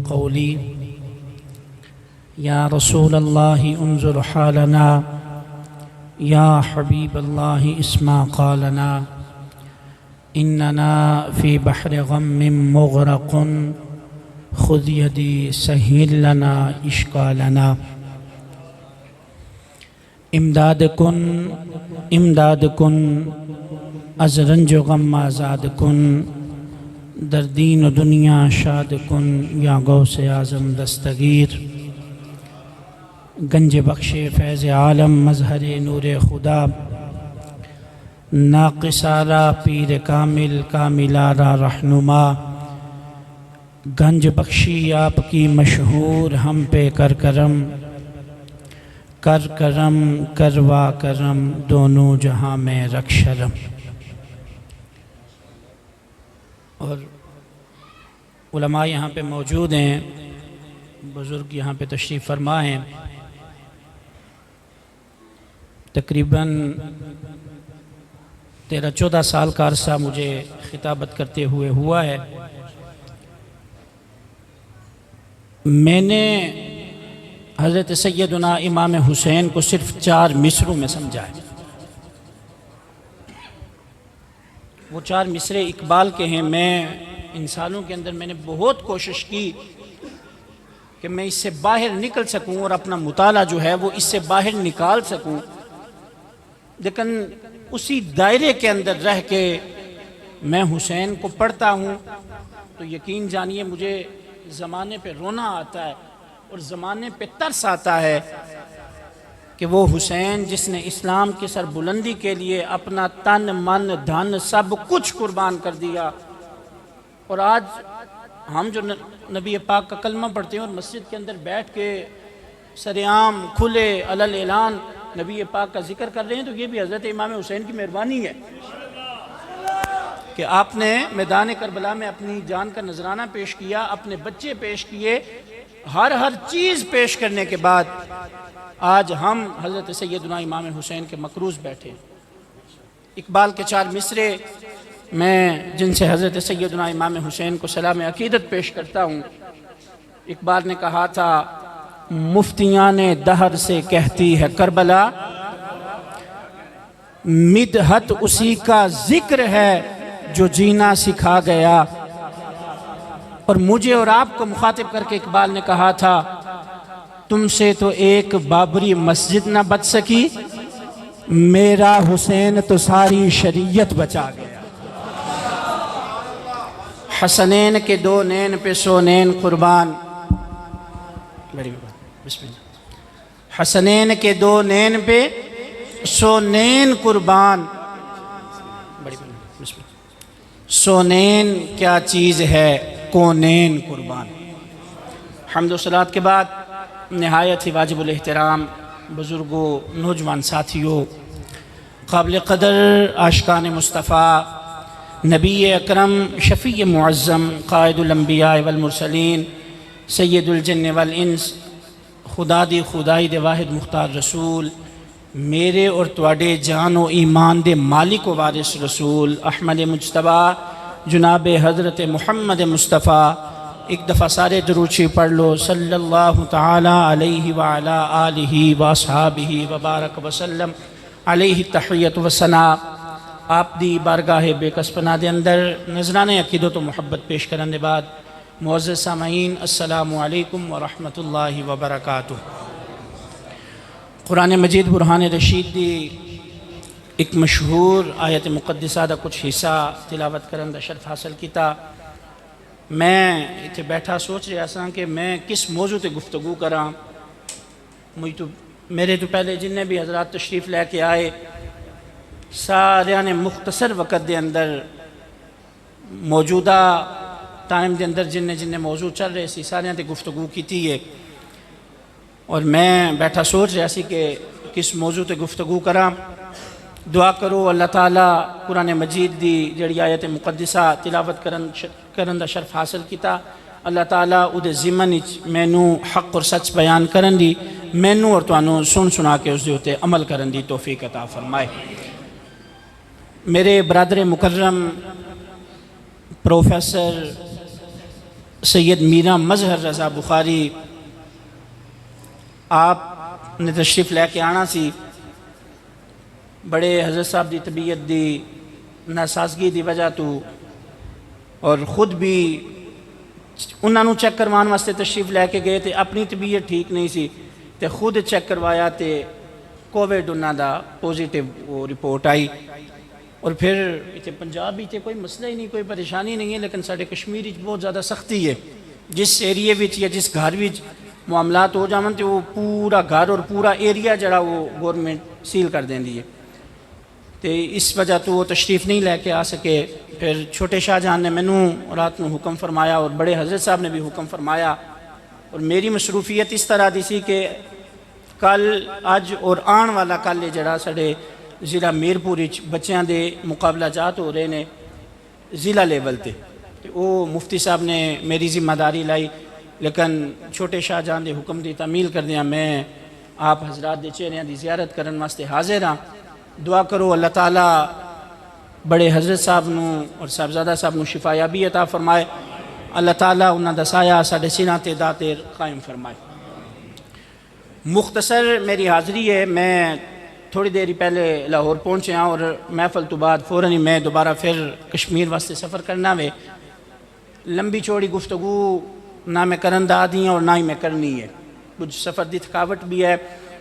قولی یا رسول اللہ انظر حالنا یا حبیب اللہ اسمع قالنا اننا فی بحر غم مغرق خذ یدی سہل لنا اشکالنا امداد کن از رنج و غم آزاد کن در دین و دنیا شاد کن یا غوث اعظم دستگیر گنج بخش فیض عالم مظہر نور خدا ناقصارا پیر کامل کاملارا رہنما گنج بخشی آپ کی مشہور ہم پہ کر کرم کروا کرم دونوں جہاں میں رکھ شرم۔ اور علماء یہاں پہ موجود ہیں، بزرگ یہاں پہ تشریف فرما ہیں۔ تقریباً 13-14 سال کا عرصہ مجھے خطابت کرتے ہوئے ہوا ہے۔ میں نے حضرت سیدنا امام حسین کو صرف 4 مصروں میں سمجھا ہے۔ وہ 4 مصرے اقبال کے ہیں۔ میں انسانوں کے اندر میں نے بہت کوشش کی کہ میں اس سے باہر نکل سکوں اور اپنا مطالعہ جو ہے وہ اس سے باہر نکال سکوں، لیکن اسی دائرے کے اندر رہ کے میں حسین کو پڑھتا ہوں تو یقین جانیے مجھے زمانے پہ رونا آتا ہے اور زمانے پہ ترس آتا ہے کہ وہ حسین جس نے اسلام کی سربلندی کے لیے اپنا تن من دھن سب کچھ قربان کر دیا، اور آج ہم جو نبی پاک کا کلمہ پڑھتے ہیں اور مسجد کے اندر بیٹھ کے سرعام کھلے علل اعلان نبی پاک کا ذکر کر رہے ہیں، تو یہ بھی حضرت امام حسین کی مہربانی ہے کہ آپ نے میدان کربلا میں اپنی جان کا نذرانہ پیش کیا، اپنے بچے پیش کیے، ہر چیز پیش کرنے کے بعد آج ہم حضرت سیدنا امام حسین کے مقروض بیٹھے۔ اقبال کے 4 مصرے میں جن سے حضرت سیدنا امام حسین کو سلام عقیدت پیش کرتا ہوں۔ اقبال نے کہا تھا مفتیان دہر سے کہتی ہے کربلا، مدحت اسی کا ذکر ہے جو جینا سکھا گیا۔ اور مجھے اور آپ کو مخاطب کر کے اقبال نے کہا تھا تم سے تو ایک بابری مسجد نہ بچ سکی، میرا حسین تو ساری شریعت بچا گیا۔ حسنین کے 2 نین پہ 100 نین قربان، بسم اللہ، حسنین کے 2 نین پہ 100 نین قربان، 100 نین کیا چیز ہے کونین قربان۔ حمد و صلوات کے بعد نہایت ہی واجب الاحترام بزرگوں، نوجوان ساتھیوں، قابل قدر عاشقان مصطفیٰ، نبی اکرم شفیع معظم قائد الانبیاء والمرسلین سید الجن والانس خدا دی خدائی دے واحد مختار رسول، میرے اور تواڈے جان و ایمان دے مالک و وارث رسول احمد مجتبیٰ جناب حضرت محمد مصطفیٰ، ایک دفعہ سارے درود شریف پڑھ لو، صلی اللہ تعالی علیہ وعلا آلہ واصحابہ وبارک وسلم علیہ تحیت و ثنا۔ آپ دی بارگاہ بے کس پناہ دے اندر نذرانے عقیدت و محبت پیش کرنے دے بعد معزز سامعین السلام علیکم ورحمۃ اللہ وبرکاتہ۔ قرآن مجید برہان رشید دی ایک مشہور آیت مقدسہ دا کچھ حصہ تلاوت کرن دا شرف حاصل کیتا۔ میں اتھے بیٹھا سوچ رہا سا کہ میں کس موضوع تے گفتگو کراں۔ میرے تو پہلے جننے بھی حضرات تشریف لے کے آئے سارے نے مختصر وقت دے اندر موجودہ ٹائم دے اندر جننے موضوع چل رہے سی سارے تے گفتگو کیتی ہے، اور میں بیٹھا سوچ رہا سی کہ کس موضوع تے گفتگو کراں۔ دعا کرو اللہ تعالیٰ قرآن مجید دی جڑی آیت مقدسہ تلاوت کرن دا شرف حاصل کیتا، اللہ تعالیٰ او دے ضمن وچ مینوں حق اور سچ بیان کرن دی، مینوں اور تانوں سنا کے اس دے اوتے عمل کرن دی توفیق عطا فرمائے۔ میرے برادر مکرم پروفیسر سید میرا مظہر رضا بخاری آپ نے تشریف لے کے آنا سی. بڑے حضرت صاحب دی طبیعت دی ناسازگی دی وجہ تو اور خود بھی انہوں نے چیک کروان واسطے تشریف لے کے گئے تے اپنی طبیعت ٹھیک نہیں سی تے خود چیک کروایا تے کووڈ انہوں دا پوزیٹیو رپورٹ آئی. اور پھر اتنے پنجاب بھی کوئی مسئلہ ہی نہیں, کوئی پریشانی نہیں ہے, لیکن سارے کشمیر بہت زیادہ سختی ہے. جس ایریے یا جس گھر معاملات ہو جاون تو وہ پورا گھر اور پورا ایریا جڑا وہ گورنمنٹ سیل کر دیں دی ہے. تو اس وجہ تو وہ تشریف نہیں لے کے آ سکے. پھر چھوٹے شاہ جہاں نے مینوں رات کو حکم فرمایا اور بڑے حضرت صاحب نے بھی حکم فرمایا, اور میری مصروفیت اس طرح دی سی کہ کل اج اور آن والا کل یہ جڑا ساڑے ضلع میرپور بچیاں دے مقابلہ جات ہو رہے ہیں ضلع لیول تے. وہ مفتی صاحب نے میری ذمہ داری لائی, لیکن چھوٹے شاہ جہاں دے حکم دی تعمیل کر دیا میں آپ حضرات دے چہریاں دی زیارت کرن واسطے حاضر ہاں. دعا کرو اللہ تعالیٰ بڑے حضرت صاحب نو اور صاحبزادہ صاحب نو شفایابی عطا فرمائے. اللہ تعالیٰ انہاں دا سایہ ساڈے سینہ تے داتر قائم فرمائے. مختصر میری حاضری ہے. میں تھوڑی دیر پہلے لاہور پہنچے ہاں اور محفل تو بعد فوراً ہی میں دوبارہ پھر کشمیر واسطے سفر کرنا وے. لمبی چوڑی گفتگو نہ میں کرن دا دی اور نہ ہی میں کرنی ہے, کچھ سفر دی تھکاوٹ بھی ہے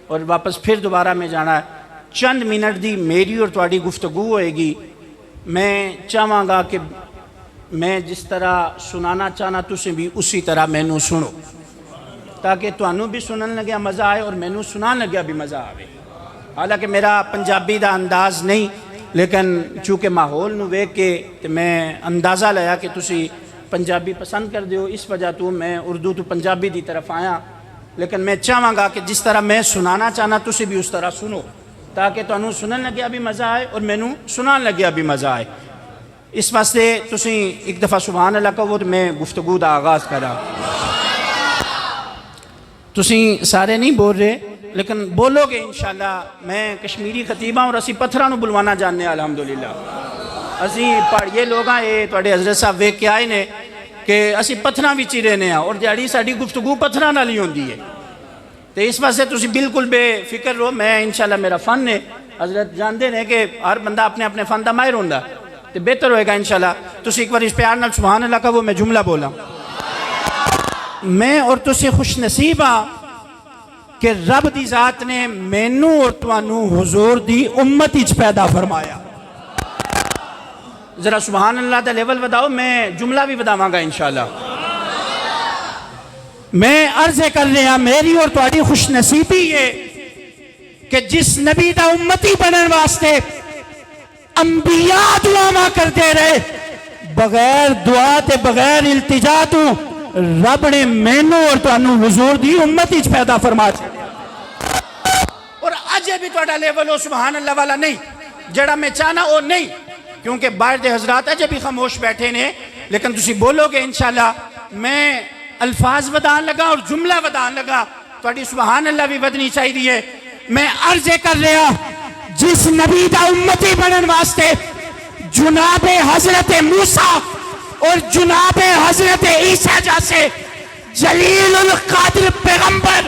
اور واپس پھر دوبارہ میں جانا ہے. چند منٹ دی میری اور تواڈی گفتگو ہوئے گی. میں چاہواں گا کہ میں جس طرح سنانا چاہنا تسیں بھی اسی طرح مینوں سنو, تاکہ تانوں بھی سنن لگیا مزہ آئے اور مینوں سنان لگیا بھی مزہ آئے. حالانکہ میرا پنجابی دا انداز نہیں, لیکن چونکہ ماحول نو ویکھ کے تے میں اندازہ لیا کہ تسی پنجابی پسند کر دیو, اس وجہ تو میں اردو تو پنجابی دی طرف آیا. لیکن میں چاہواں گا کہ جس طرح میں سنانا چاہنا تسی بھی اس طرح سنو, تاکہ تانوں سنن لگیا بھی مزہ آئے اور مینوں سنان لگیا بھی مزہ آئے. اس واسطے تسی ایک دفعہ سبحان اللہ کہو تو میں گفتگو دا آغاز کرا. تسی سارے نہیں بول رہے لیکن بولو گے انشاءاللہ. میں کشمیری خطیبہ اور اسی پتھراں نو بلوانا جاننے الحمدللہ. اسی پہاڑیے لوگ ہیں, یہ تواڈے حضرت صاحب ویکھ کے آئے نے کہ اسی پتھراں وچ ہی رہنے ہیں اور جڑی ساڈی گفتگو پتھراں نال ہی ہوندی ہے. تو اس واسطے تسی بالکل بے فکر رہو. میں انشاءاللہ میرا فن ہے, حضرت جانتے ہیں کہ ہر بندہ اپنے اپنے فن دا ماہر ہوندا, تو بہتر ہوئے گا انشاءاللہ. تسی ایک بار اس پیار نال سبحان اللہ کہو, میں جملہ بولا. میں اور تسی خوش نصیب ہاں کہ رب دی ذات نے مینوں اور توانوں حضور دی امت اچ پیدا فرمایا. ذرا سبحان اللہ دا لیول وداؤ, میں جملہ بھی وداواں گا انشاءاللہ. میں عرض کر رہا میری اور تواڈی خوش نصیبی ہے کہ جس نبی دا امتی بنن واسطے انبیاء دعا کرتے رہے, بغیر دعا تے بغیر التجا تو رب نے مینوں اور تانوں حضور دی امت اچ پیدا فرما چھڈیا. اور اجے بھی تواڈا لیول ہو سبحان اللہ والا نہیں, جڑا میں چاہنا وہ نہیں, کیونکہ باہر دے حضرات اجے بھی خاموش بیٹھے نے. لیکن تسی بولو گے انشاءاللہ. میں الفاظ ودان لگا اور جملہ ودان لگا, تواڈی سبحان اللہ بھی ودنی چاہیے. میں عرض کر رہا جس نبی دا امتی بنن واسطے جناب حضرت موسیٰ اور جناب حضرت عیسیٰ جیسے جلیل القادر پیغمبر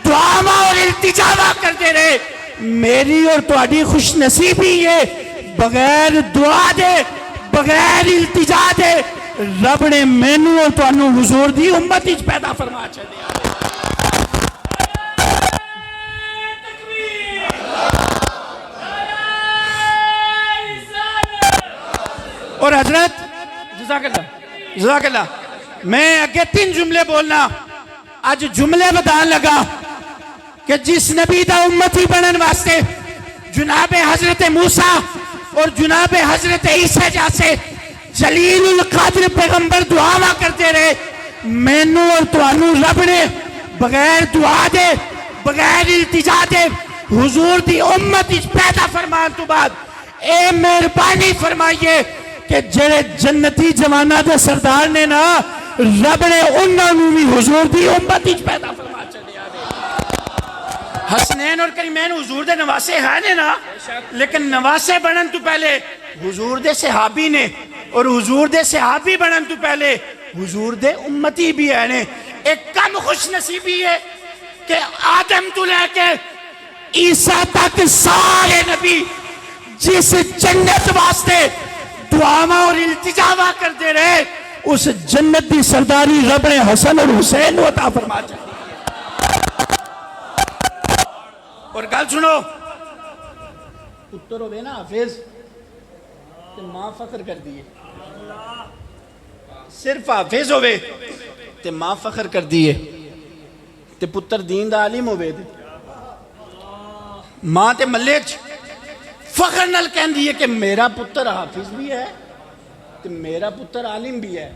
دعاواں اور التجاواں کرتے رہے, میری اور تواڈی خوش نصیبی ہے بغیر دعا دے بغیر التجا دے رب نے مینوں اور تانوں حضور دی امت اچ پیدا فرما چھڈیا. اور حضرت جزاک اللہ, میں اگے 3 جملے بولنا. آج جملے بتان لگا کہ جس نبی دا امتی بنن واسطے جناب حضرت موسیٰ اور جناب حضرت عیسیٰ جیسے جلیل القادر پیغمبر دعاواں کرتے رہے, مینوں اور توانوں رب نے بغیر دعا دے بغیر التجا دے حضور دی امت اچ پیدا فرمان تو بعد اے مہربانی فرمائیے کہ جڑے جنتی جوانہ دے سردار نے نا رب نے انہاں نوں بھی حضور دی امت اچ پیدا فرما چھڈیا. حسنین اور کریمین حضور دے نواسے ہیں نا, لیکن نواسے بنن تو پہلے حضور دے صحابی نے, اور حضور دے صحابی بنن تو پہلے حضور دے امتی بھی ہے نے. ایک کم خوش نصیبی ہے کہ آدم تو لے کے عیسیٰ تک سارے نبی جس جنت واسطے دعاواں اور التجاواں کرتے رہے اس جنت دی سرداری رب نے حسن اور حسین عطا فرما چاہیے. اور گل سنو، پتر ہوئے نا حافظ تے ماں فخر کر دیئے، صرف حافظ ہوئے تے ماں فخر کر دیئے، تے پتر دین دا عالم ہوئے دے ماں تے ملچ فخر نل کہن دیئے کہ میرا پتر حافظ بھی ہے تے میرا پتر عالم بھی ہے.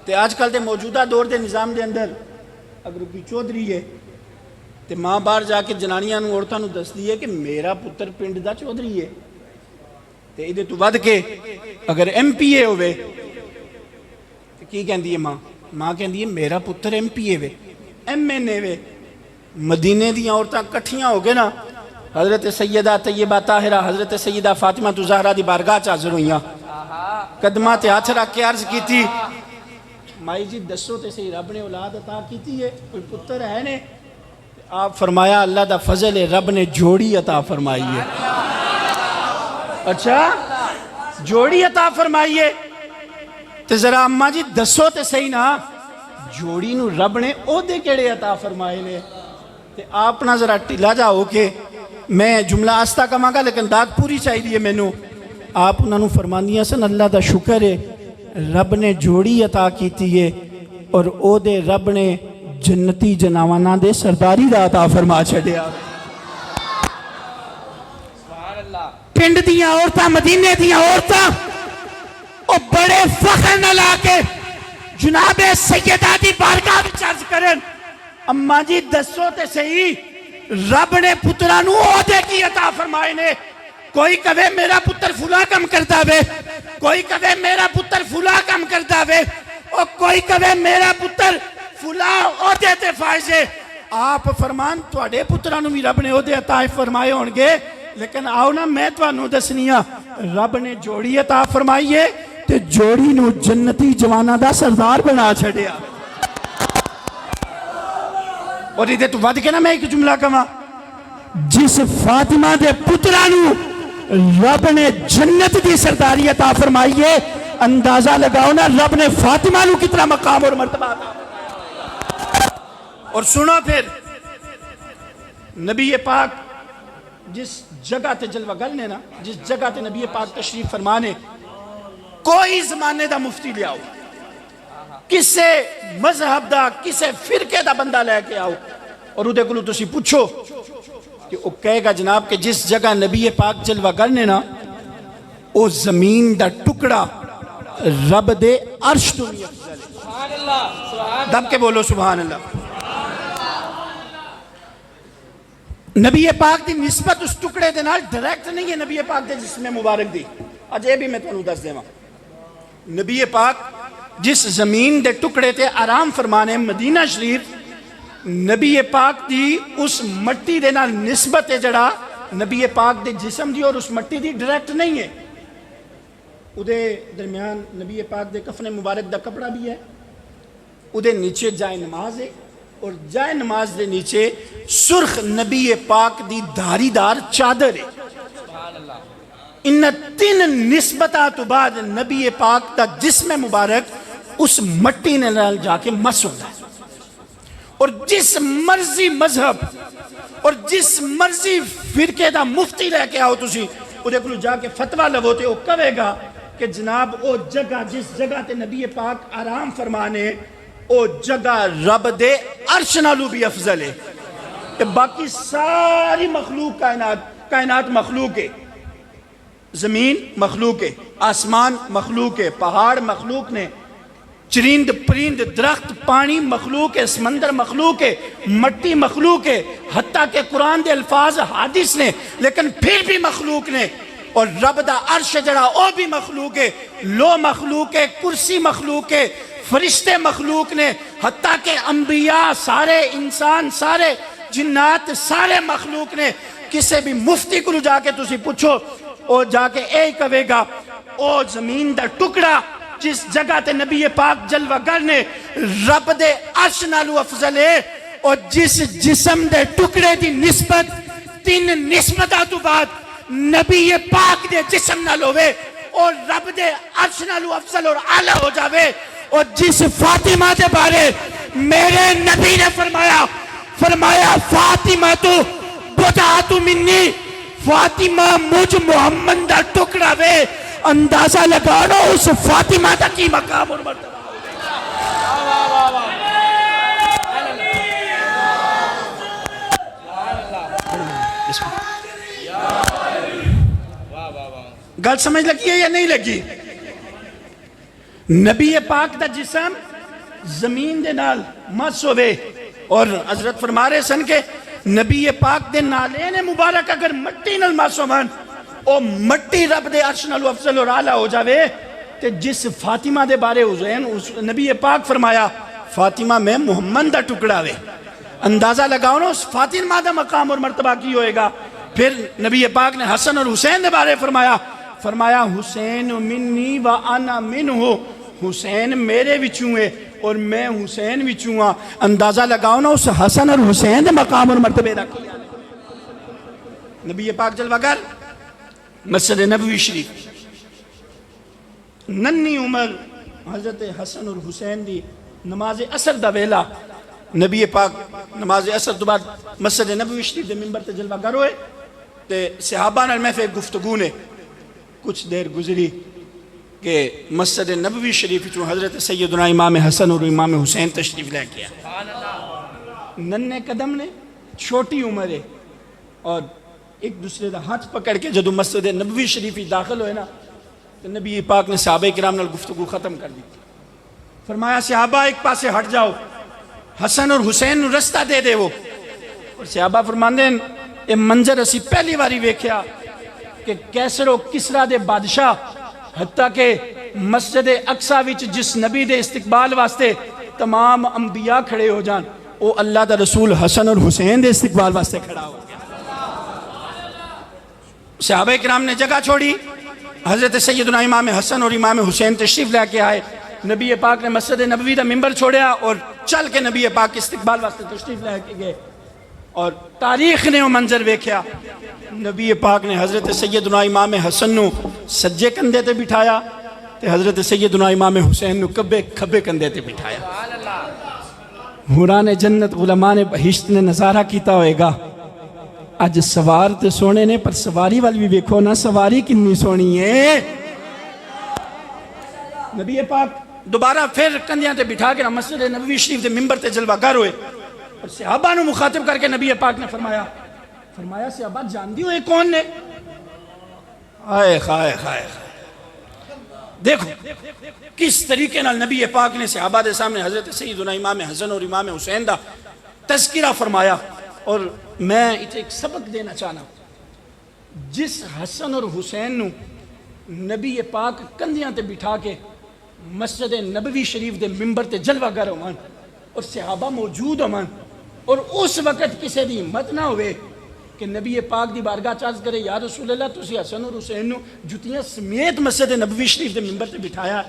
تے آج کل تے موجودہ دور دے نظام دے اندر اگر کوئی چودھری ہے تے ماں باہر جا کے جنانیاں نو عورتاں نو دس دیئے کہ میرا پتر پنڈ دا چودھری ہے. تے ادھے تو ود کے اگر ایم پی اے ہوئے تے کی کہن دیئے ماں کہن دیئے میرا پتر ایم پی اے ہوئے ایم این اے ہوئے. مدینے دیاں عورتاں کٹھیاں ہو گئے نا، حضرت سیدہ طیبہ طاہرہ حضرت سیدہ فاطمہ زہرا دی بارگاہ چ حاضر ہوئیاں، قدماں تے ہاتھ رکھ کے عرض کی تھی مائی جی دسو تے صحیح رب نے اولاد عطا کیتی ہے، کوئی پتر ہے نے؟ آپ فرمایا اللہ دا فضل ہے، رب نے جوڑی عطا فرمائی ہے. اچھا جوڑی عطا فرمائی ہے تے ذرا اماں جی دسو تے صحیح نا جوڑی نو رب نے او دے کیڑے عطا فرمائے نے؟ تے آپ نا ذرا ٹھلا جاؤ کہ میں جملہ آستہ کماں گا لیکن داد پوری چاہی دیئے میں نو. آپ انہوں نے فرماندیاں سن اللہ دا شکر ہے رب نے جوڑی عطا کیتی ہے اور او دے رب نے جنتی جناوانہ دے سرداری دا عطا فرما چھڑیا. پنڈ دیاں عورتاں مدینے دیاں عورتاں او بڑے فخر نہ لا کے جناب سیدہ دی بارگاہ وچ عرض کرن اماں جی دسو تے صحیح رب نے پترانو عہدے کی عطا فرمائے نے؟ کوئی کہے میرا پتر فلاں کم کرتا وے، کوئی کہے میرا پتر فلاں کم کرتا وے، اور کوئی کہے میرا پتر فلاں عہدے تے فائز ہے. آپ فرمان تواڈے پترانو بھی رب نے عہدے عطا فرمائے ہون گے، لیکن آؤ نا میں توانو دسنیاں رب نے جوڑی عطا فرمائی ہے تے جوڑی نو جنتی جوانہ دا سردار بنا چھڑیا. اور ادھے تو ود کے نا میں ایک جملہ کہاں جس فاطمہ دے پترانو رب نے جنت دی سرداری عطا فرمائی ہے، اندازہ لگاؤ نا رب نے فاطمہ نو کتنا مقام اور مرتبہ عطا. اور سنو پھر نبی پاک جس جگہ تے جلوہ گل نے نا، جس جگہ تے نبی پاک تشریف فرمانے کوئی زمانے دا مفتی لے آؤ، کسے مذہب دا کسے فرقے دا بندہ لے کے آؤ اور ادھے کلو تسی پوچھو کہ وہ کہے گا جناب کہ جس جگہ نبی پاک جلوہ کرنے نا او زمین دا ٹکڑا رب دے عرش تو نہیں افضل ہے. دب کے بولو سبحان اللہ. نبی پاک دی نسبت اس ٹکڑے دے نال ڈائریکٹ نہیں ہے نبی پاک دے جسم مبارک دی. اج اے بھی میں تانوں دس دیواں نبی پاک جس زمین دے ٹکڑے تے آرام فرمانے مدینہ شریف نبی پاک دی اس مٹی دے نال نسبت ہے جڑا نبی پاک دے جسم دی اور اس مٹی دی ڈائریکٹ نہیں ہے. ادھے درمیان نبی پاک دے کفن مبارک دا کپڑا بھی ہے، ادھے نیچے جائے نماز ہے اور جائے نماز دے نیچے سرخ نبی پاک دی دھاری دار چادر ہے. ان تین نسبتہ تو بعد نبی پاک دا جسم مبارک اس مٹی نے لال جا کے مس ہوتا ہے. اور جس مرضی مذہب اور جس مرضی فرقے دا مفتی لے کے آؤ تسی ادھے کلو جا کے فتوہ لگوتے وہ کہے گا کہ جناب او جگہ جس جگہ تے نبی پاک آرام فرمانے او جگہ رب دے عرش نالو بھی افضل ہے. کہ باقی ساری مخلوق کائنات مخلوق ہے، زمین مخلوق ہے، آسمان مخلوق ہے، پہاڑ مخلوق نے، چرند پرند درخت پانی مخلوق ہے، سمندر مخلوق ہے، مٹی مخلوق ہے، حتیٰ کہ قرآن دے الفاظ حادث نے لیکن پھر بھی مخلوق نے. اور رب دا عرش جڑا او بھی مخلوق ہے، لو مخلوق ہے، کرسی مخلوق ہے، فرشتے مخلوق نے، حتیٰ کہ انبیاء سارے انسان سارے جنات سارے مخلوق نے. کسے بھی مفتی کو جا کے تسی پوچھو او جا کے اے کہے گا او زمین دا ٹکڑا جس جگہ تے نبی پاک جلوہ گر نے رب دے عرش نالو افضل ہے، اور جس جسم دے ٹکڑے دی نسبت 3 نسبتاں تو بعد نبی پاک دے جسم نال ہوئے اور رب دے عرش نالو افضل اور اعلیٰ ہو جاوے، اور جس فاطمہ دے بارے میرے نبی نے فرمایا فاطمہ تو بضعۃ منی، فاطمہ مجھ محمد دا ٹکڑا وے، اندازہ لگانا اس فاطمہ دا کی مقام اور مرتبہ۔ گل سمجھ لگی ہے یا نہیں لگی؟ نبی پاک دا جسم زمین دے نال مس ہوئے، اور حضرت فرما رہے سن کہ نبی پاک دے نالین مبارک اگر مٹی نال مس ہوون، او مٹی رب دے عرش نال افضل اور اعلیٰ ہو جاوے، تے جس فاطمہ دے بارے حسین نبی پاک فرمایا فاطمہ میں محمد دا ٹکڑا وے، اندازہ لگاؤ نا اس فاطمہ دا مقام اور مرتبہ کی ہوئے گا۔ پھر نبی پاک نے حسن اور حسین دے بارے فرمایا حسین منی و انا منہ، حسین میرے وچوں ہے اور میں حسین وچوں ہاں، اندازہ لگاؤ نا اس حسن اور حسین دے مقام اور مرتبے دا کیا۔ نبی پاک جلوہ گر مسجد نبوی شریف، ننی عمر حضرت حسن اور حسین دی نماز عصر دا ویلا، نبی پاک نماز عصر تو بعد مسجد نبوی شریف دے منبر تے جلوہ گر ہوئے، تے صحابہ نال محفل گفتگو نے کچھ دیر گزری کہ مسجد نبوی شریف چوں حضرت سیدنا امام حسن اور امام حسین تشریف لے گیا، ننے قدم نے، چھوٹی عمر ہے، اور ایک دوسرے دا ہاتھ پکڑ کے جدو مسجد نبوی شریف داخل ہوئے نا تو نبی پاک نے صحابہ کرام نال گفتگو ختم کر دی، فرمایا صحابہ ایک پاسے ہٹ جاؤ، حسن اور حسین نو رستہ دے دے وہ، اور صحابہ فرماندے ہیں یہ منظر اسی پہلی باری ویکھیا کہ کیسر و کسرا دے بادشاہ حتیٰ کہ مسجد اقصی وچ جس نبی دے استقبال واسطے تمام انبیاء کھڑے ہو جان، وہ اللہ دا رسول حسن اور حسین دے استقبال واسطے کھڑا ہو گیا۔ صحابہ کرام نے جگہ چھوڑی، حضرت سیدنا امام حسن اور امام حسین تشریف لے کے آئے، نبی پاک نے مسجد نبوی دا منبر چھوڑیا اور چل کے نبی پاک کے استقبال واسطے تشریف لے کے گئے، اور تاریخ نے وہ منظر ویکھیا، نبی پاک نے حضرت سیدنا امام حسن نو سجے کندھے تے بٹھایا تے حضرت سیدنا امام حسین نو کھبے کندھے تے بٹھایا۔ حوران جنت علماء نے بہشت نے نظارہ کیتا ہوئے گا، اج سوار تے سونے نے پر سواری والی بھی ویکھو نا، سواری کنی سونی ہے۔ نبی پاک دوبارہ پھر کندھیاں تے بٹھا کے مسجد نبوی شریف دے منبر تے جلوہ گر ہوئے، اور صحابہ نو مخاطب کر کے نبی پاک نے فرمایا صحابہ جان دیو اے کون نے؟ آئے خائے دیکھو کس طریقے نال نبی پاک نے صحابہ دے سامنے حضرت سیدنا امام حسن اور امام حسین دا تذکرہ فرمایا، اور میں اتنے ایک سبق دینا چاہنا، جس حسن اور حسین نو نبی پاک کندھیاں تے بٹھا کے مسجد نبوی شریف دے منبر تے جلوہ گر ہومان اور صحابہ موجود ہومان، اور اس وقت کسی دی ہمت نہ ہوئے کہ نبی پاک دی بارگاہ چارج کرے یا رسول اللہ تسی حسن اور حسین نو جتیاں سمیت مسجد نبوی شریف دے منبر تے بٹھایا،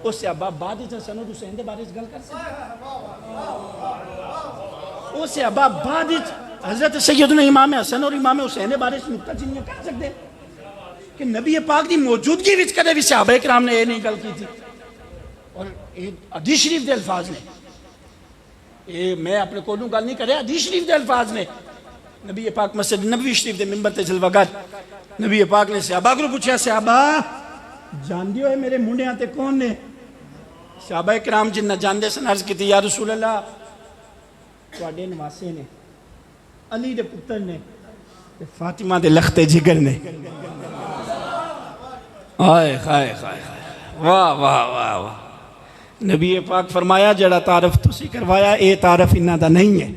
اس صحابہ بعد ہی حسن اور حسین دے بارے اس گل کر سکتے، اس صحابہ بعد ہی حضرت سیدنا امام حسن اور امام حسین دے بارے اس نکتہ چینیاں کر سکتے کہ نبی پاک دی موجودگی وچ کرے بھی صحابہ کرام نے یہ نہیں گل کی تھی، اور حدیث شریف دے الفاظ نے، میں اپنے کولوں گل نہیں کرے، حدیث شریف دے الفاظ نے، نبی پاک مسجد نبوی شریف دے منبر تے جلوہ گر، نبی پاک نے صحابہ کو پوچھا صحابہ جان دیو ہے میرے منڈیاں تے کون نے؟ صحابہ کرام جنہ جان دے سن عرض کی تھی یا رسول اللہ تواڈے نواسے نے، علی دے پتر نے، فاطمہ دے لختے جگر نے۔ آئے خائے واہ واہ واہ واہ، نبی پاک فرمایا جڑا تعارف تسی کروایا اے تعارف انہاں دا نہیں ہے،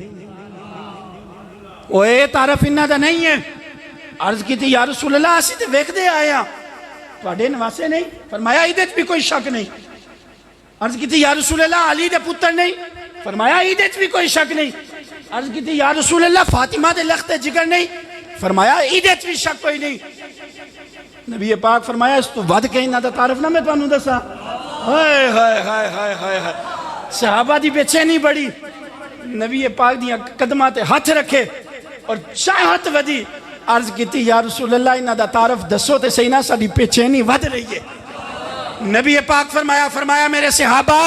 اے تعارف انہاں دا نہیں ہے۔ عرض کی تھی یا رسول اللہ اسی تے ویکھ دے آئے ہیں تواڈے نواسے نہیں؟ فرمایا ایدے بھی کوئی شک نہیں۔ عرض کی تھی یا رسول اللہ علی دے پتر نہیں؟ فرمایا ایدے بھی کوئی شک نہیں۔ عرض کی تھی یا رسول اللہ فاطمہ دے لختے جگر نہیں؟ فرمایا ایدے بھی شک کوئی نہیں۔ نبی پاک فرمایا اس تو ود کے انہاں دا تعارف نہ میں تانوں دساں، ہائے ہائے ہائے ہائے ہائے ہائے صحابہ دی بے چینی بڑی نبی پاک دیاں قدماں تے ہاتھ رکھے اور چاہت ودی عرض کیتی یا رسول اللہ انہاں دا تعارف دسو تے صحیح نہ ساڈی بے چینی ود رہی ہے نبی پاک فرمایا میرے صحابہ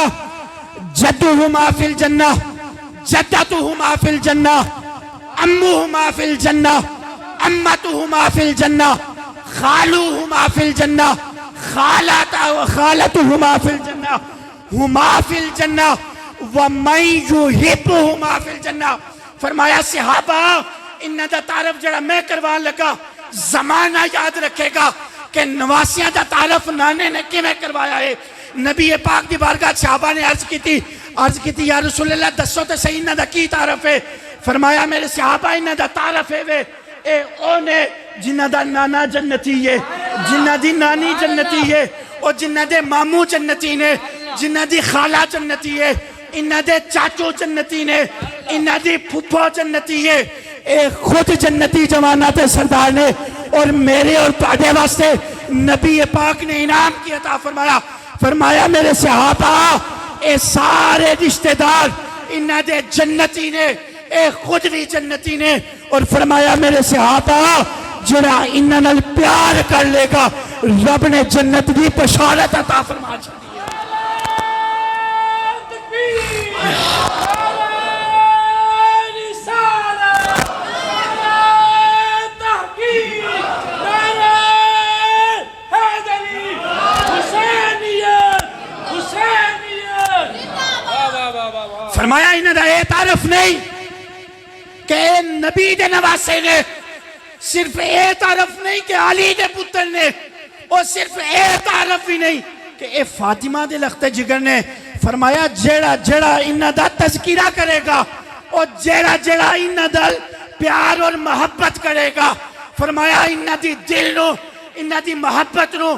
جدہما فی الجنہ جدتہما فی الجنہ امہما فی الجنہ امتہما فی الجنہ خالوہما فی الجنہ خالتہما فی الجنہ ہما فی الجنہ وَمَن يُحِبُّهُمَا فِي الْجَنَّةِ فرمایا صحابہ انہاں دا تعارف جڑا میں کروان لگا زمانہ یاد رکھے گا کہ نواسیاں دا تعارف نانے نے کیویں کروایا ہے نبی پاک دی بارگاہ صحابہ نے عرض کی تھی یا رسول اللہ دسو تے صحیح انہاں دا کی تعارف ہے فرمایا میرے صحابہ انہاں دا تعارف ہے وے اے اونے جنہاں دا نانا جنتی ہے جنہاں دی نانی جنتی ہے اور جنہاں دے ماموں جنتی نے جنہاں دی خالہ جنتی ہے انہاں دے چاچو جنتی نے انہاں دی پھپھو جنتی ہے اے خود جنتی جوانات سردار نے اور میرے اور پاڑے واسطے نبی پاک نے انعام کی عطا فرمایا میرے صحابہ اے سارے رشتہ دار انہاں دے جنتی نے اے خود بھی جنتی نے اور فرمایا میرے صحابہ جڑا انہاں نال پیار کر لے گا رب نے جنت دی بشارت عطا فرما چھڑی فرمایا انہاں دا اے تعارف نہیں کہ اے نبی دے نواسے نے صرف اے تعارف نہیں کہ علی دے پتر نے اور صرف اے تعارف ہی نہیں کہ اے فاطمہ دے لخت جگر نے فرمایا جیڑا انہاں دا تذکرہ کرے گا اور جیڑا انہاں دا پیار اور محبت کرے گا فرمایا انہاں دی دل نو انہاں دی محبت نو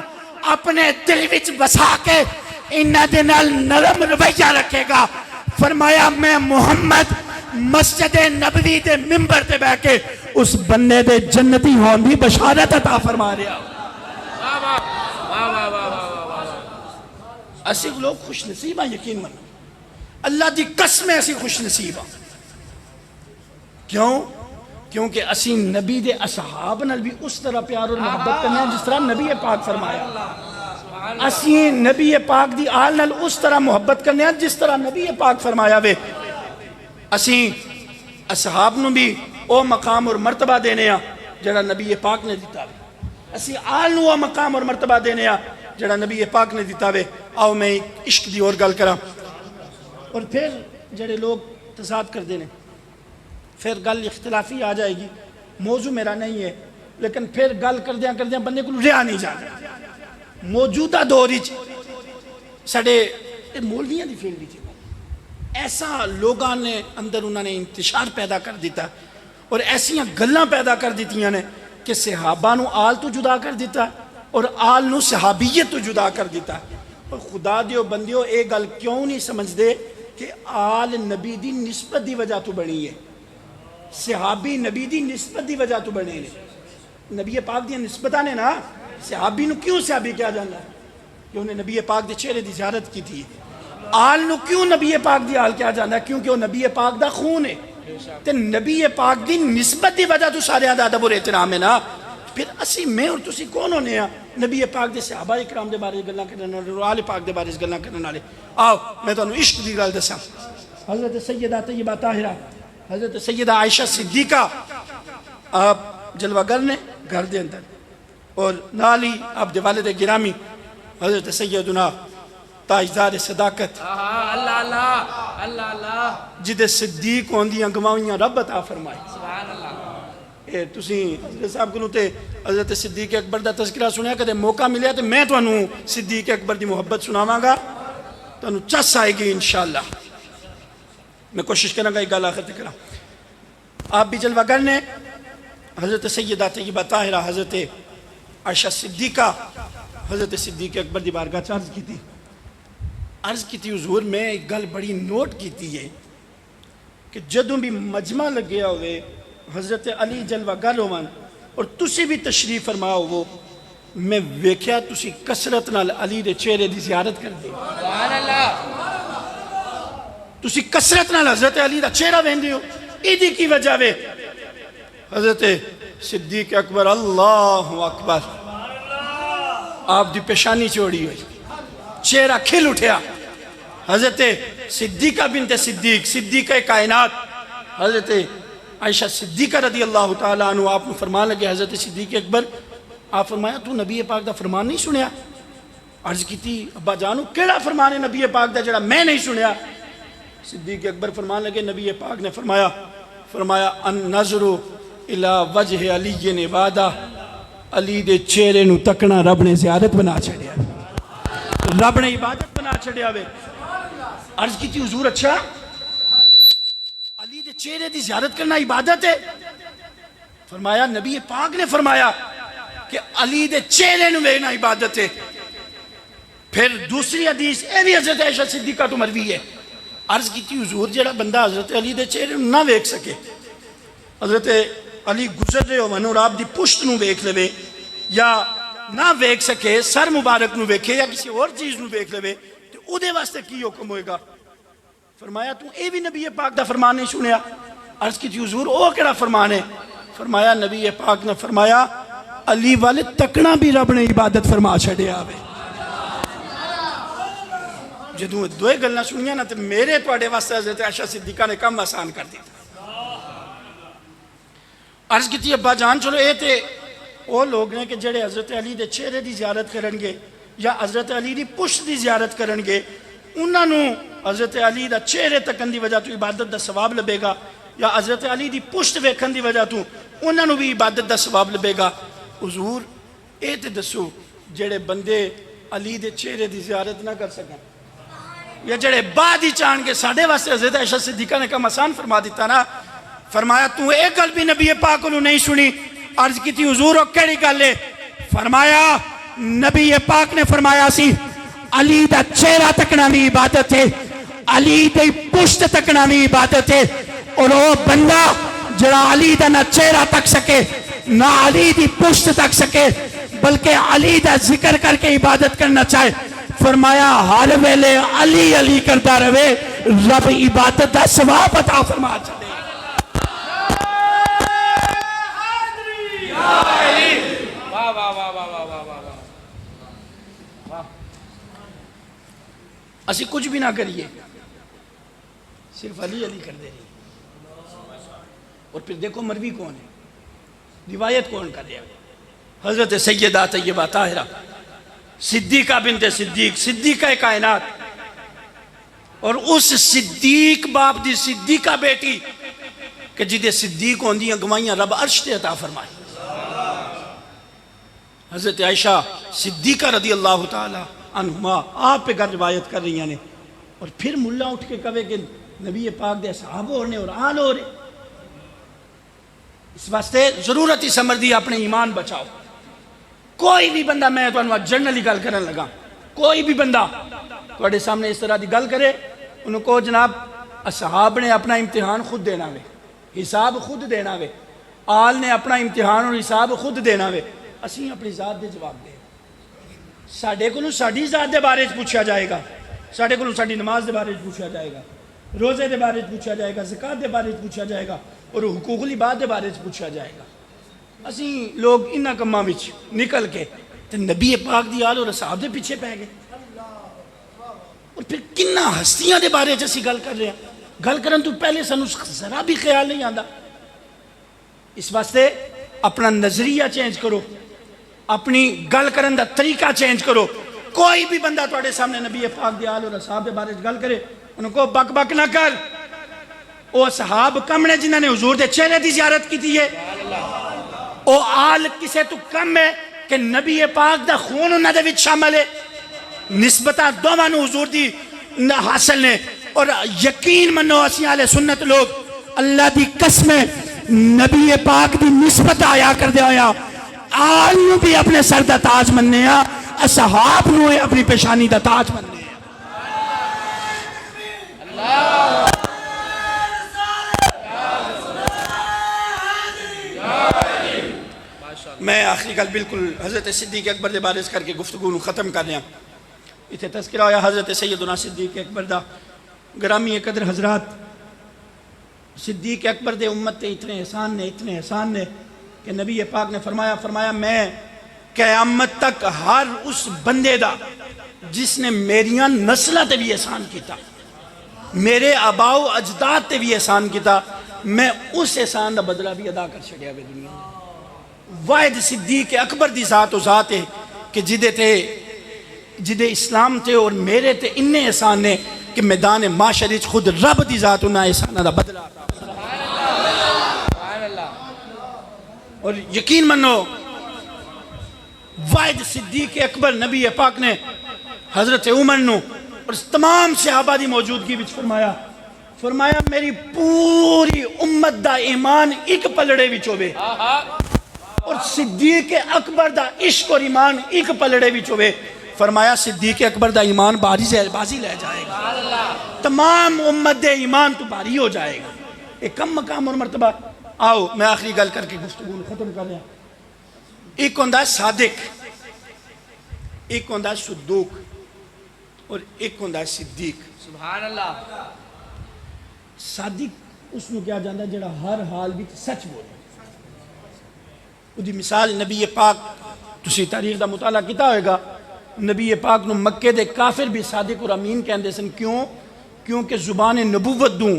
اپنے دل وچ بسا کے انہاں دے نال نرم رویہ رکھے گا فرمایا میں محمد مسجد نبوی دے ممبر تے بیٹھ کے اس بندے دے جنتی ہون دی بشارت عطا فرما رہا اسی لوگ خوش نصیب ہیں یقین مانو اللہ دی قسم ہے اسی خوش نصیب ہیں کیونکہ اسی نبی دے اصحاب نال بھی اس طرح پیار اور محبت کرنے ہیں جس طرح نبی پاک فرمایا اسی نبی پاک دی آل نال اس طرح محبت کرنے ہیں جس طرح نبی پاک فرمایا وے اسی اصحاب نو بھی او مقام اور مرتبہ دینے ہیں جڑا نبی پاک نے دیتا وے اسی آل نو او مقام اور مرتبہ دینے ہیں جڑا نبی پاک نے دیتا وے آؤ میں عشق دی اور گل کرا اور پھر جڑے لوگ تضاد کر دینے پھر گل اختلافی آ جائے گی موضوع میرا نہیں ہے لیکن پھر گل کر دیا بندے کو رہا نہیں جانا موجودہ دوری سڑے مولویاں دی فیلڈ تھی ایسا لوگاں نے اندر انہوں نے انتشار پیدا کر دیتا اور ایسیاں گلاں پیدا کر دیتیاں نے کہ صحابہ نو آل تو جدا کر دیتا اور آل نو صحابیت تو جدا کر دیتا اور خدا دیو بندیو ایک گل کیوں نہیں سمجھ دے کہ آل نبی دی نسبت دی وجہ تو بنی ہے صحابی نبی دی نسبت دی وجہ تو بنے نے نبی پاک دی نسبتاں نے نا صحابی نو کیوں صحابی کیا جانا ہے کہ انہیں نبی پاک دے چہرے دی زیارت کی تھی آل نو کیوں نبی پاک دی آل کیا جانا ہے کیونکہ وہ نبی پاک دا خون ہے تے نبی پاک دی نسبت دی وجہ تو سارے ادب اور احترام ہے نا پھر اسی میں اور تسی کون ہونے ہیں نبی پاک دے صحابہ اکرام دے بارے گلاں کرنے والے اور آل پاک دے بارے گلاں کرنے والے آؤ میں تانوں عشق دی گل دساں حضرت سیدہ طیبہ طاہرہ حضرت سیدہ عائشہ صدیقہ آپ جلوہ گر نے گھر دے اندر اور نالی آپ دے والد گرامی حضرت سیدنا تاجدار صداقت اللہ اللہ اللہ اللہ جدے صدیق ہوندیاں گواہیاں رب عطا فرمائے سبحان اللہ اے تسیں حضرت صاحب کو تے حضرت صدیق اکبر دا تذکرہ سنیا کدے موقع ملیا تے میں تانوں صدیق اکبر دی محبت سناواں گا تانوں چس آئے گی انشاءاللہ میں کوشش کروں گا ایک گل آخر تک کرا آپ بھی جلوہ گر نے حضرت سیدہ طیبہ طاہرہ حضرت عائشہ صدیقہ حضرت صدیق اکبر دی بارگاہ عرض کی تھی حضور میں ایک گل بڑی نوٹ کی تھی ہے کہ جدوں بھی مجمع لگیا ہوئے حضرت علی جلوہ گر ہوان اور تسی بھی تشریف فرماؤ وہ میں ویکھیا تسی کثرت نال علی دے چہرے دی زیارت کر دے سبحان اللہ تسی کثرت نال حضرت علی دا چہرہ ویندے ہو ایدی کی وجہ وے حضرت صدیق اکبر اللہ اکبر آپ دی پیشانی چوڑی ہوئی چہرہ کھل اٹھیا حضرت صدیقہ بنت صدیق صدیقہ کائنات حضرت عائشہ صدیقہ رضی اللہ تعالیٰ عنہ آپ نے فرمان لگے حضرت صدیق اکبر آپ فرمایا تو نبی پاک دا فرمان نہیں سنیا عرض کی تھی ابا جانو کیڑا فرمان ہے نبی پاک دا جڑا میں نہیں سنیا صدیق اکبر فرمان لگے نبی پاک نے فرمایا ان نظر الى وجہ علی عبادہ علی دے چہرے نو تکنا رب نے زیارت بنا چھڑیا رب نے عبادت بنا چھڑیا وے عرض کی تھی حضور اچھا علی دے چہرے دی زیارت کرنا عبادت ہے فرمایا نبی پاک نے فرمایا کہ علی دے چہرے نو ویکھنا عبادت ہے پھر دوسری حدیث اے بھی حضرت عائشہ صدیقہ تو مروی ہے عرض کی تھی حضور جڑا بندہ حضرت علی دے چہرے نو نہ ویکھ سکے حضرت علی گزر رہے ہو اور آپ دی پشت نو ویکھ لے یا نہ ویکھ سکے سر مبارک نو ویکھے یا کسی اور چیز نو ویکھ لے تو او دے واسطے کی حکم ہوئے گا فرمایا تو اے بھی نبی پاک دا فرمان نہیں سنیا عرض کی تھی حضور او کیڑا فرمان ہے فرمایا نبی پاک نے فرمایا علی والے تکنا بھی رب نے عبادت فرما چھڑیا آوے جدوں دوئے گلنا سنیا نا تو میرے توڑے واسطے حضرت عائشہ صدیقہ نے کم آسان کر دی عرض کی تھی ابا جان چلو اے تے وہ لوگ نے کہ جڑے حضرت علی دے چہرے دی زیارت کرنگے یا حضرت علی دی پشت دی زیارت کرنگے انہاں نو حضرت علی دا چہرے تکن دی وجہ تو عبادت دا ثواب لبے گا یا حضرت علی دی پشت ویکھن دی وجہ تو انہاں نو بھی عبادت دا ثواب لبے گا حضور اے تے دسو جڑے بندے علی دے چہرے دی زیارت نہ کر سکیں یا جڑے بعد ہی چاہن کے ساڑھے واسطے حضرت عائشہ صدیقہ نے کم آسان فرما دیتا نا فرمایا تو ایک گل بھی نبی پاک کو نہیں سنی عرض کی تھی حضور او کیڑی گل ہے فرمایا نبی پاک نے فرمایا سی علی دا چہرہ تکنا بھی عبادت ہے علی دی پشت تکنا بھی عبادت ہے اور وہ بندہ جڑا علی دا نہ چہرہ تک سکے نہ علی دی پشت تک سکے بلکہ علی دا ذکر کر کے عبادت کرنا چاہے فرمایا ہر ویلے علی علی کرتا رہے رب عبادت دا ثواب عطا فرما چلے اسی کچھ بھی نہ کریے صرف علی علی کر دے رہی اور پھر دیکھو مروی کون ہے روایت کون کر رہا ہے حضرت سیدہ طیبہ طاہرہ صدیقہ بنت صدیق صدیقہ کائنات اور اس صدیق باپ دی صدیقہ بیٹی کہ جدے صدیق ہوندیاں گوائیاں رب عرش تے عطا فرمائی حضرت عائشہ صدیقہ رضی اللہ تعالی عنہما آپ پہ گھر روایت کر رہی ہیں اور پھر ملا اٹھ کے کہے کہ نبی پاک دے صحابہ ہو رہے اور آل ہو رہے اس واسطے ضرورت ہی سمجھ دی اپنے ایمان بچاؤ کوئی بھی بندہ میں تو انہوں جنرلی گل کرنے لگا کوئی بھی بندہ توڑے سامنے اس طرح دی گل کرے انہوں کو جناب اصحاب نے اپنا امتحان خود دینا وے حساب خود دینا وے آل نے اپنا امتحان اور حساب خود دینا وے اسی اپنی ذات دے جواب دے ساڑھے کو ساڑھی ذات دے بارے پوچھا جائے گا ساڑھے کو ساڑھی نماز دے بارے پوچھا جائے گا روزے دے بارے پوچھا جائے گا زکاة دے بارے پوچھا جائے گا اور حقوق العباد دے بارے پوچھا جائے گا اسی لوگ انہاں کماں وچ نکل کے تے نبی پاک دی آل اور اصحاب دے پیچھے پہ گئے اور پھر کنہ ہستیاں دے بارے اسی گل کر رہے ہیں گل کرن تو پہلے سانو ذرا بھی خیال نہیں آندا اس واسطے اپنا نظریہ چینج کرو اپنی گل کرن دا طریقہ چینج کرو کوئی بھی بندہ توڑے سامنے نبی پاک دی آل اور اصحاب دے بارے گل کرے انہوں کو بک بک نہ کر او اصحاب کم نے جنہوں نے حضور دے چہرے دی زیارت کی تھی ہے او آل کسے تو کم ہے کہ نبی پاک دا خون انہوں دے وچ شامل ہے نسبتہ دو مانو حضور دی حاصل نے اور یقین منو اسی آلے سنت لوگ اللہ دی قسم نبی پاک دی نسبت آیا کر دے آیا آل نو بھی اپنے سر دا تاج مننے آ اصحاب نو اپنی پیشانی دا تاج مننے آ میں آخری گل بالکل حضرت صدیق اکبر دے بارے کر کے گفتگو نو ختم کر رہا اتنے تذکرہ ہویا حضرت سیدنا صدیق اکبر دا گرامی قدر حضرات صدیق اکبر دے امت تے اتنے احسان نے کہ نبی پاک نے فرمایا میں قیامت تک ہر اس بندے دا جس نے میریاں نسلہ تے بھی احسان کیتا میرے آباء و اجداد تے بھی احسان کیتا میں اس احسان دا بدلہ بھی ادا کر چھڑیا گیا دنیا میں واحد صدیق اکبر دی ذات و ذات ہے کہ جدے اسلام تے اور میرے تے انہیں احسان نے کہ میدان معاشر خود رب دی ذات انہاں احسانہ دا بدلہ اور یقین منو واحد صدیق اکبر نبی پاک نے حضرت عمر نو اور تمام صحابہ دی موجودگی وچ فرمایا میری پوری امت دا ایمان ایک پلڑے وچ ہوئے اور صدیق اکبر دا عشق اور ایمان ایک پلڑے وچ ہوئے فرمایا صدیق اکبر دا ایمان بازی لے جائے گا تمام امت دے ایمان تو باری ہو جائے گا ایک کم مقام اور مرتبہ آؤ میں آخری گل کر کے گفتگو ختم کر رہا ایک ہوندہ صادق ایک ہوندہ صدوق اور ایک ہوندہ صدیق سبحان اللہ صادق اس نو کیا جاندہ جڑا ہر حال بھی سچ بولے وہ دی مثال نبی پاک تسی تاریخ دا مطالعہ کیتا ہوئے گا نبی پاک نو مکے دے کافر بھی صادق اور امین کہندے سن کیونکہ زبان نبوت دوں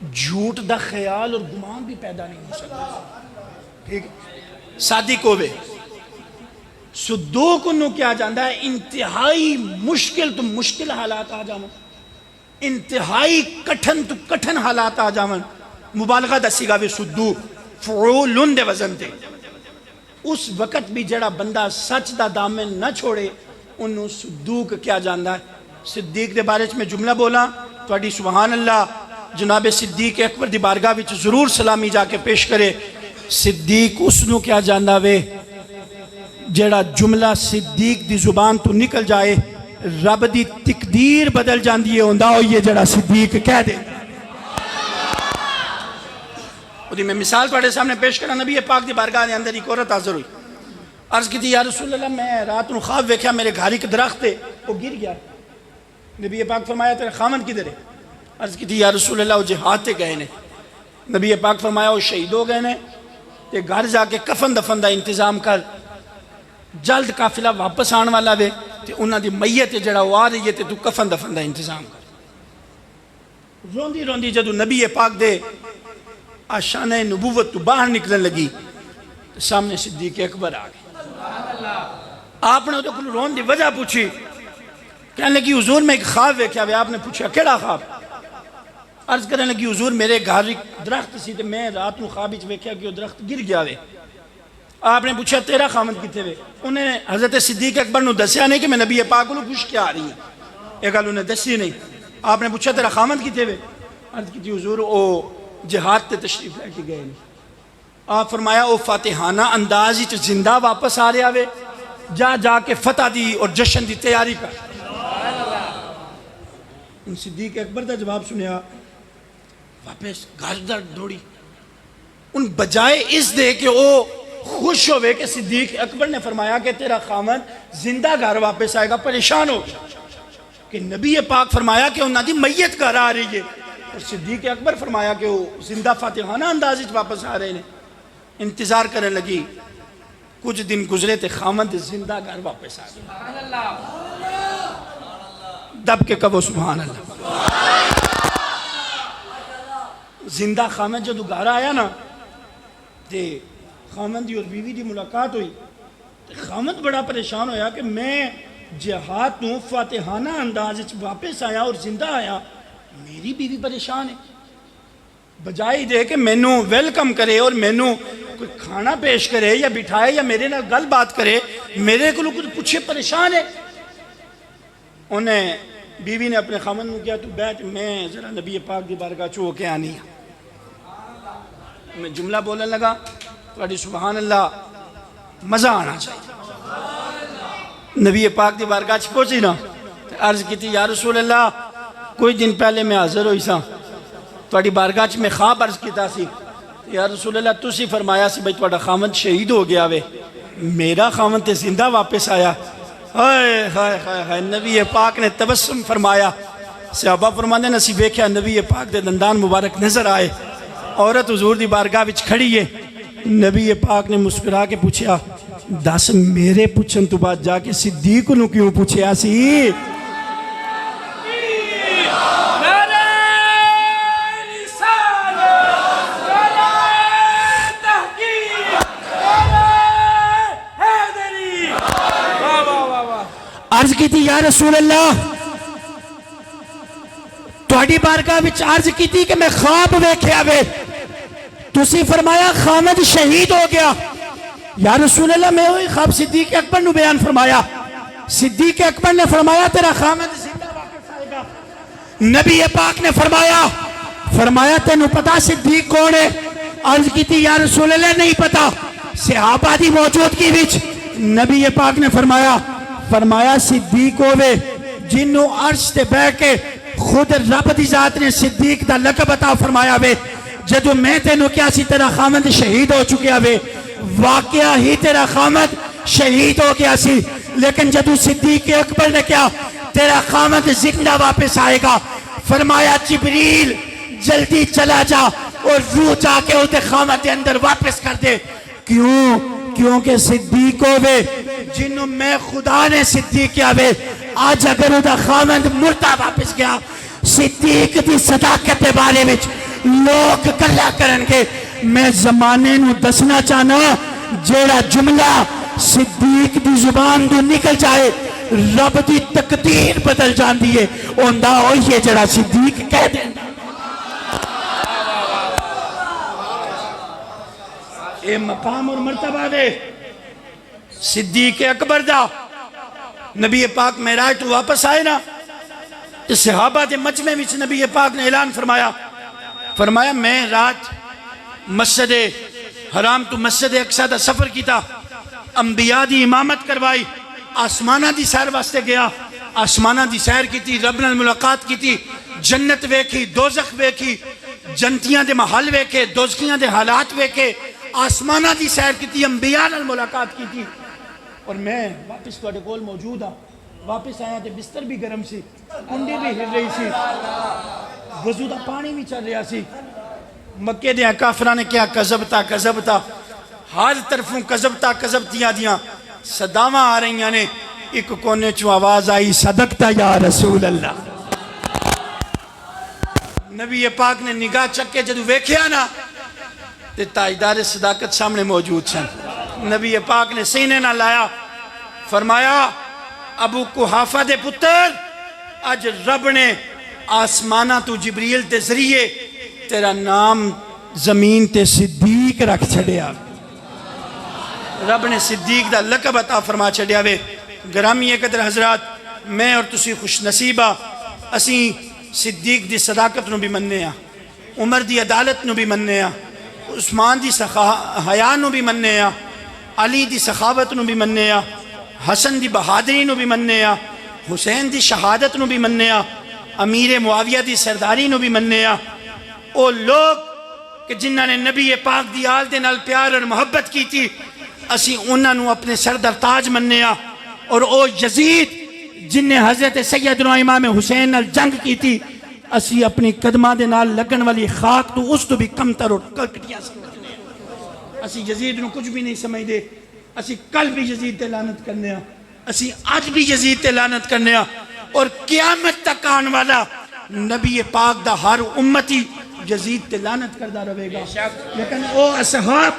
جھوٹ دا خیال اور گمان بھی پیدا نہیں ہو سکتا ٹھیک صادق ہوئے صدوق انہوں کیا جاندہ ہے انتہائی مشکل تو مشکل حالات آ جاؤں انتہائی کٹھن تو کٹھن حالات آ جاؤں مبالغہ دسی گا بھی صدوق فعولن دے وزن تے اس وقت بھی جڑا بندہ سچ دا دامن نہ چھوڑے انہوں صدوق کیا جاندہ ہے صدیق دے بارے میں جملہ بولا تو اڈی سبحان اللہ جناب صدیق اکبر دی بارگاہ وچ ضرور سلامی جا کے پیش کرے صدیق اس نو کیا جاندہ وے جڑا جملہ صدیق دی زبان تو نکل جائے رب دی تقدیر بدل جاندی ہے ہوندہ ہو یہ جڑا صدیق کہہ دے میں مثال پڑھے سامنے پیش کرا نبی پاک دی بارگاہ دے اندر ایک عورت حاضر ہوئی عرض کی تھی یا رسول اللہ میں رات نو خواب ویکھیا میرے گھر ایک درخت ہے وہ گر گیا نبی پاک فرمایا تیرے خامن کدھر ہے عرض کی تھی یا رسول اللہ وہ جہاد تے گئے نے نبی پاک فرمایا وہ شہید ہو گئے نے تے گھر جا کے کفن دفن دا انتظام کر جلد قافلہ واپس آن والا وے تے انہاں دی میت جڑا وہ آ رہی ہے تے تو کفن دفن دا انتظام کر روندی جدو نبی پاک دے آشانہ نبوت تو باہر نکلن لگی تو سامنے صدیق اکبر آ گئے آپ نے تو رون دی وجہ پوچھی کہنے لگی حضور میں ایک خواب ویکھیا ہوئے آپ نے پوچھا کیڑا خواب عرض کرنے لگی حضور میرے گھر ایک درخت سی تے میں رات نو خواب وچ ویکھیا کہ وہ درخت گر گیا ہوئے آپ نے پوچھا تیرا خامد کتے ہوئے انہیں حضرت صدیق اکبر نو دسیا نہیں کہ میں نبی پاک کو پوچھ کے آ رہی ہوں ایک گل انہیں دسی نہیں آپ نے پوچھا تیرا خامد کتے ہوئے عرض کی تھی حضور او جہاد تے تشریف لے کے گئے نہیں آپ فرمایا او فاتحانہ اندازی تو زندہ واپس آ رہا ہوئے جا کے فتح دی اور جشن دی تیاری کر ان صدیق اکبر دا جواب سنیا واپس گھر در دوڑی ان بجائے اس دے کہ او خوش ہوئے کہ صدیق اکبر نے فرمایا کہ تیرا خامد زندہ گھر واپس آئے گا پریشان ہو کہ نبی پاک فرمایا کہ انہاں دی میت گھر آ رہی ہے اور صدیق اکبر فرمایا کہ وہ زندہ فاتحانہ اندازی واپس آ رہے ہیں انتظار کرنے لگی کچھ دن گزرے تھے خامد زندہ گھر واپس آ گئے دب کے کبو سبحان اللہ زندہ خامد جو گھر آیا نا تے خامد دی اور بیوی دی ملاقات ہوئی خامد بڑا پریشان ہویا کہ میں جہاد تو فاتحانہ انداز واپس آیا اور زندہ آیا میری بیوی پریشان ہے بجائے دے کہ مینوں ویلکم کرے اور مینوں کوئی کھانا پیش کرے یا بٹھائے یا میرے نال گل بات کرے میرے کو کچھ پوچھے پریشان ہے انہیں بیوی نے اپنے خامن کو کیا تو بیٹھ میں ذرا نبی پاک دی بارگاہ چو کے آنی ہے میں جملہ بولنے لگا تو سبحان اللہ مزہ آنا چاہیے نبی پاک دی بارگاہ چ پہنچی نا عرض کی تھی یا رسول اللہ کچھ دن پہلے میں حاضر ہوئی سا تھوڑی بارگاہ چ میں خواب عرض کیتا سی یا رسول اللہ تسی فرمایا سی بھئی تھوڑا خامد شہید ہو گیا وے میرا خاوند تے زندہ واپس آیا. ہائے ہائے ہائے ہائے. نبی پاک نے تبسم فرمایا. صحابہ فرماندے نے اسی ویکھیا نبی پاک دے دندان مبارک نظر آئے. عورت حضور دی بارگاہ وچ کھڑی ہے. نبی پاک نے مسکرا کے پوچھا دس میرے پوچھن تو بعد جا کے صدیق نو کیوں پوچھیا سی؟ عرض کی تھی یا رسول اللہ تہاڈی بارگاہ وچ عرض کی تھی کہ میں خواب ویکھیا وے تسی فرمایا خامد شہید ہو گیا. یا رسول اللہ میں ہوئی خواب صدیق اکبر نو بیان فرمایا. صدیق اکبر نے فرمایا تیرا خامد زندہ واپس آئے گا. نبی پاک نے فرمایا تینوں پتا صدیق کون ہے؟ عرض کی تھی یا رسول اللہ نہیں پتا. صحابہ دی موجودگی وچ نبی پاک نے فرمایا صدیق ہوئے جنہوں عرش تے بہ کے خود رب دی ذات نے صدیق دا لقب عطا فرمایا وے. جدو میں تینوں کیا سی تیرا خامد شہید ہو چکیا وے واقعہ ہی تیرا خامد شہید ہو گیا سی. لیکن جدو صدیق اکبر نے کیا تیرا خامد زندہ واپس آئے گا فرمایا جبریل جلدی چلا جا اور روح جا کے اسے خامد دے اندر واپس کر دے. کیونکہ صدیق ہوئے جنہوں میں خدا نے صدیق کیا وے. آج اگر وہ خامد مردہ واپس گیا صدیق دی صداقت کے بارے میں لوگ کلا کرنگے. میں زمانے نو دسنا چاہنا جیڑا جملہ صدیق دی زبان دو نکل جائے رب دی تقدیر بدل جان دیئے اوندہ ہوئی ہے جیڑا صدیق کہہ دیں. اے مقام اور مرتبہ دے صدیق اکبر دا. نبی پاک معراج تو واپس آئے نا تو صحابہ دے مجمع وچ نبی پاک نے اعلان فرمایا میں رات مسجد حرام تو مسجد اقصی دا سفر کیتا. انبیاء دی امامت کروائی. آسمانہ دی سیر واسطے گیا. آسمانہ دی سیر کی تھی. رب نال ملاقات کی تھی. جنت ویکھی دوزخ ویکھی. جنتیاں دے محل ویکھے دوزخیاں دے حالات ویکھے. آسمانہ دی سیر کی تھی. انبیاء نال ملاقات کی تھی. اور میں واپس توڑے کول موجود ہاں. واپس آیا تے بستر بھی گرم سی کنڈی بھی ہل رہی سی وضو دا پانی بھی چل رہا سی. مکے دیا کافران نے کیا کذبتا ہر طرفوں کذبتیاں دیاں صداواں آ رہی ہیں نے. ایک کونے چو آواز آئی صدقتا یا رسول اللہ. نبی پاک نے نگاہ چکے جدو ویکھیا نا تے تاجدار صداقت سامنے موجود سن. نبی پاک نے سینے نہ لایا فرمایا ابو قحافہ دے پتر آج رب نے آسمانہ تو جبریل تے ذریعے تیرا نام زمین تے صدیق رکھ چھڑیا. رب نے صدیق دا لقب عطا فرما چھڑیا وے. گرامی قدر حضرات میں اور تسی خوش نصیبہ اسی صدیق دی صداقت نو بھی مننے ہاں. عمر دی عدالت نو بھی مننے ہاں. عثمان دی حیا نو بھی مننے ہاں. علی دی سخاوت نو بھی مننے ہاں. حسن دی بہادری نو بھی مننے ہاں. حسین دی شہادت نو بھی مننے ہاں. امیر معاویہ دی سرداری نو بھی مننے ہاں. او لوگ کہ جنہاں نے نبی پاک دی آل دے نال پیار اور محبت کی تھی اسی انہاں نو اپنے سردر تاج مننے ہاں. اور او یزید جن نے حضرت سیدنا امام حسین نال جنگ کی تھی اسی اپنی قدمہ دے نال لگن والی خاک تو اس تو بھی کم تر اور کلکٹیاں سمجھنے ہیں. اسی یزید نو کچھ بھی نہیں سمجھ دے. اسی کل بھی یزید تے لعنت کرنے ہاں. اسی آج بھی یزید تے لعنت کرنے ہاں. اور قیامت تک آن والا نبی پاک دا ہر امتی یزید تے لعنت کردہ رہے گا. لیکن او اصحاب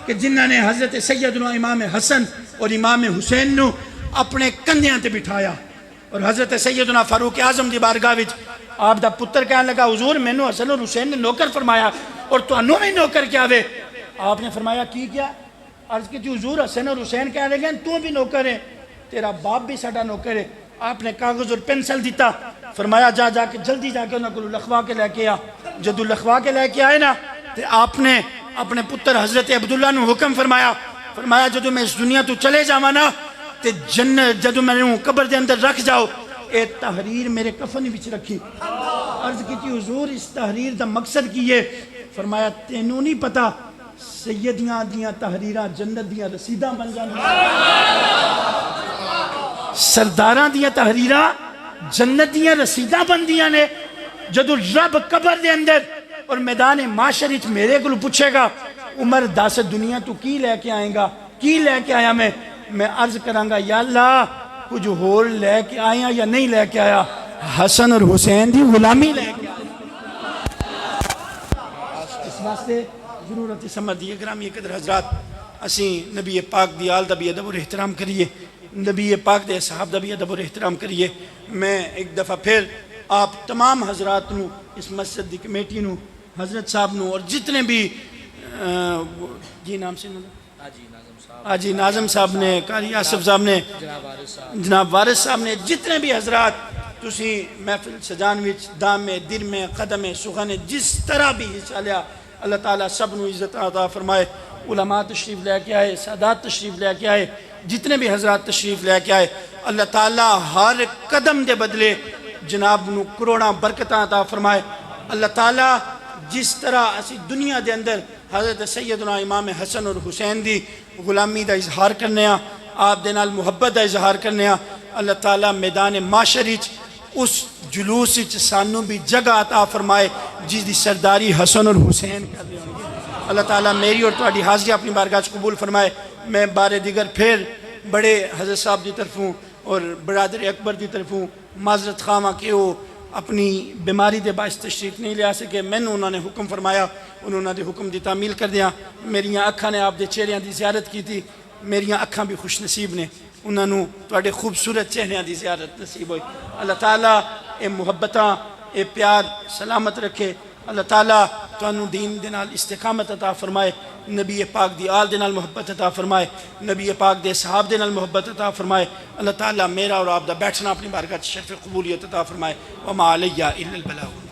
کہ جنہاں نے حضرت سیدنا امام حسن اور امام حسین نو اپنے کندھیاں تے بٹھایا اور حضرت سیدنا فاروق اعظم دی بارگاہ وچ آپ دا پتر کہنے لگا حضور میں نو حسن اور حسین نے نوکر فرمایا اور تو انہوں میں نوکر کیا وے. آپ نے فرمایا کی کیا؟ عرض کی تھی حضور حسن اور حسین کہنے لگے تو بھی نوکر ہے تیرا باپ بھی ساڈا نوکر ہے. آپ نے کاغذ اور پینسل دیتا فرمایا جا کے جلدی جا کے انہوں کو لکھوا کے لے کے آ. جدو لکھوا کے لے کے آئے نا تو آپ نے اپنے پتر حضرت عبداللہ نے حکم فرمایا جدو میں اس دنیا تو چلے جاواں نا تے جنت جدو میں نے قبر دے اندر رکھ جاؤ اے تحریر میرے کفن وچ رکھی. عرض کی تھی حضور اس تحریر دا مقصد کی ہے؟ فرمایا تینوں نہیں پتا سیدیاں دیاں تحریراں جنت دیاں رسیداں بن جان، سرداراں دیاں تحریراں جنت دیاں رسیداں بن دیاں نے۔ جدو رب قبر دے اندر اور میدان معاشر میرے کو پوچھے گا عمر 10 دنیا تو کی لے کے آئیں گا، کی لے کے آیا میں عرض کروں گا یا اللہ کچھ ہور لے کے آیا یا نہیں لے کے آیا، حسن اور حسین دی غلامی لے کے آیا۔ اس واسطے ضرورت سمجھ دیئے گرامی قدر حضرات، اسی نبی پاک دی آل دا بھی ادب اور احترام کریے، نبی پاک دے صحاب دا بھی ادب اور احترام کریے۔ میں ایک دفعہ پھر آپ تمام حضرات نو، اس مسجد دی کمیٹی نو، حضرت صاحب نو اور جتنے بھی جی نام سے آجی ناظم صاحب نے، قاری آصف صاحب نے، جناب وارث صاحب نے، جتنے بھی حضرات تسی محفل سجان وچ دام میں دیر میں قدم سخن جس طرح بھی حصہ لیا، اللہ تعالیٰ سب نو عزت عطا فرمائے۔ علماء تشریف لے کے آئے، سادات تشریف لے کے آئے، جتنے بھی حضرات تشریف لے کے آئے، اللہ تعالیٰ ہر قدم دے بدلے جناب نو کروڑاں برکتاں عطا فرمائے۔ اللہ تعالیٰ جس طرح اسی دنیا دے اندر حضرت سیدنا امام حسن اور حسین دی غلامی دا اظہار کرنے ہاں، آپ دے نال محبت دا اظہار کرنے ہاں، اللہ تعالیٰ میدان معاشر وچ اس جلوس وچ سانو بھی جگہ عطا فرمائے جس دی سرداری حسن اور حسین کر رہے ہوں گے۔ اللہ تعالیٰ میری اور تہاڈی حاضری اپنی بارگاہ وچ قبول فرمائے۔ میں بار دیگر پھر بڑے حضرت صاحب دی طرفوں اور برادر اکبر دی طرفوں معذرت خواہ کہ وہ اپنی بیماری دے باعث تشریف نہیں لیا سکے، میں نے انہوں نے حکم فرمایا، انہوں نے حکم دی تعمیل کر دیا۔ میریاں اکھاں نے آپ دے چہریاں دی زیارت کی تھی، میریاں اکھاں بھی خوش نصیب نے، انہوں نے تواڈے خوبصورت چہریاں دی زیارت نصیب ہوئی۔ اللہ تعالیٰ اے محبتاں اے پیار سلامت رکھے، اللہ تعالیٰ تانوں دین دے نال استقامت عطا فرمائے، نبی پاک دی آل دے نال محبت عطا فرمائے، نبی پاک دے صحاب دے نال محبت عطا فرمائے۔ اللہ تعالیٰ میرا اور آپ دا بیٹھنا اپنی بارگاہ شرف قبولیت عطا فرمائے۔ وما علیہ الا البلاغ۔